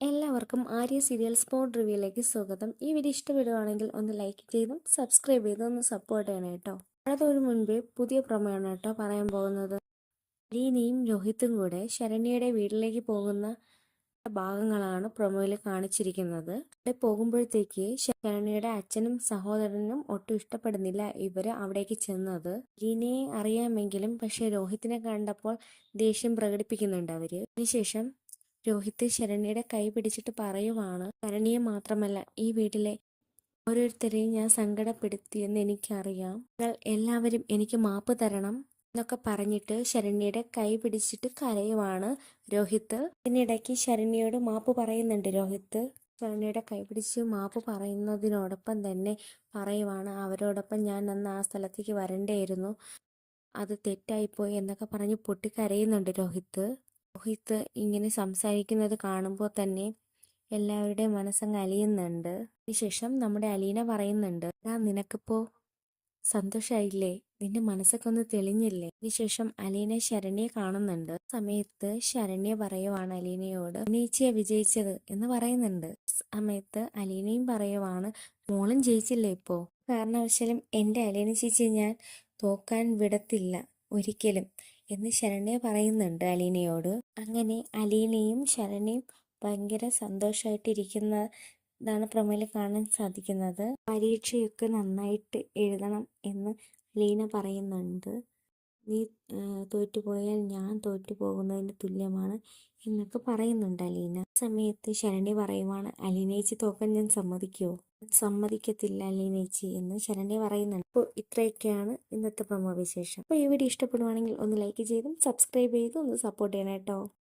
എല്ലാവർക്കും Arya serial spot റിവ്യൂയിലേക്ക് സ്വാഗതം. ഈ വീഡിയോ ഇഷ്ടപ്പെടുവാണെങ്കിൽ ഒന്ന് ലൈക്ക് ചെയ്തും സബ്സ്ക്രൈബ് ചെയ്തും ഒന്ന് സപ്പോർട്ട് ചെയ്യണം കേട്ടോ. അതൊരു മുൻപേ പുതിയ പ്രൊമോയാണ് കേട്ടോ പറയാൻ പോകുന്നത്. ലീനയും രോഹിത്തും കൂടെ ശരണ്യയുടെ വീട്ടിലേക്ക് പോകുന്ന ഭാഗങ്ങളാണ് പ്രൊമോയിൽ കാണിച്ചിരിക്കുന്നത്. അവിടെ പോകുമ്പോഴത്തേക്ക് ശരണ്യയുടെ അച്ഛനും സഹോദരനും ഒട്ടും ഇഷ്ടപ്പെടുന്നില്ല ഇവര് അവിടേക്ക് ചെന്നത്. ലീനയെ അറിയാമെങ്കിലും പക്ഷെ രോഹിത്തിനെ കണ്ടപ്പോൾ ദേഷ്യം പ്രകടിപ്പിക്കുന്നുണ്ട് അവര്. അതിനുശേഷം രോഹിത് ശരണ്യയുടെ കൈ പിടിച്ചിട്ട് പറയുവാണ്, ശരണ്യെ മാത്രമല്ല ഈ വീട്ടിലെ ഓരോരുത്തരെയും ഞാൻ സങ്കടപ്പെടുത്തിയെന്ന് എനിക്കറിയാം. നിങ്ങൾ എല്ലാവരും എനിക്ക് മാപ്പ് തരണം എന്നൊക്കെ പറഞ്ഞിട്ട് ശരണ്യയുടെ കൈ പിടിച്ചിട്ട് കരയുവാണ് രോഹിത്. ഇതിനിടയ്ക്ക് ശരണ്യയോട് മാപ്പ് പറയുന്നുണ്ട് രോഹിത്. ശരണ്യയുടെ കൈ പിടിച്ച് മാപ്പ് പറയുന്നതിനോടൊപ്പം തന്നെ പറയുവാണ്, അവരോടൊപ്പം ഞാൻ അന്ന് ആ സ്ഥലത്തേക്ക് വരണ്ടായിരുന്നു, അത് തെറ്റായിപ്പോയി എന്നൊക്കെ പറഞ്ഞ് പൊട്ടിക്കരയുന്നുണ്ട് രോഹിത്. രോഹിത് ഇങ്ങനെ സംസാരിക്കുന്നത് കാണുമ്പോൾ തന്നെ എല്ലാവരുടെയും മനസ്സങ്ങ് അലിയുന്നുണ്ട്. അതിനുശേഷം നമ്മുടെ അലീന പറയുന്നുണ്ട്, നിനക്കിപ്പോ സന്തോഷായില്ലേ, നിന്റെ മനസ്സൊക്കെ ഒന്ന് തെളിഞ്ഞില്ലേ. അതിനുശേഷം അലീന ശരണ്യെ കാണുന്നുണ്ട്. സമയത്ത് ശരണ്യ പറയുവാണ് അലീനയോട്, അലീനച്ചിയെ വിജയിച്ചത് എന്ന് പറയുന്നുണ്ട്. സമയത്ത് അലീനയും പറയുവാണ്, മോളും ജയിച്ചില്ലേ ഇപ്പോ, കാരണവശാലും എൻ്റെ അലീന ചേച്ചി ഞാൻ തോക്കാൻ വിടത്തില്ല ഒരിക്കലും എന്ന് ശരണ്യ പറയുന്നുണ്ട് അലീനയോട്. അങ്ങനെ അലീനയും ശരണ്യയും ഭയങ്കര സന്തോഷമായിട്ടിരിക്കുന്നതാണ് പ്രൊമോയിൽ കാണാൻ സാധിക്കുന്നത്. പരീക്ഷയൊക്കെ നന്നായിട്ട് എഴുതണം എന്ന് അലീന പറയുന്നുണ്ട്. നീ തോറ്റുപോയാൽ ഞാൻ തോറ്റുപോകുന്നതിന് തുല്യമാണ് എന്നൊക്കെ പറയുന്നുണ്ട് അലീന. സമയത്ത് ശരണ്യ പറയുവാണ്, അലീനേച്ചി തോക്കാൻ ഞാൻ സമ്മതിക്കുമോ, സമ്മതിക്കത്തില്ല അലീനേച്ചി എന്ന് ശരണ്യ പറയുന്നുണ്ട്. അപ്പോൾ ഇത്രയൊക്കെയാണ് ഇന്നത്തെ പ്രൊമോ വിശേഷം. അപ്പോൾ ഈ വീഡിയോ ഇഷ്ടപ്പെടുവാണെങ്കിൽ ഒന്ന് ലൈക്ക് ചെയ്തും സബ്സ്ക്രൈബ് ചെയ്തും ഒന്ന് സപ്പോർട്ട് ചെയ്യണം കേട്ടോ.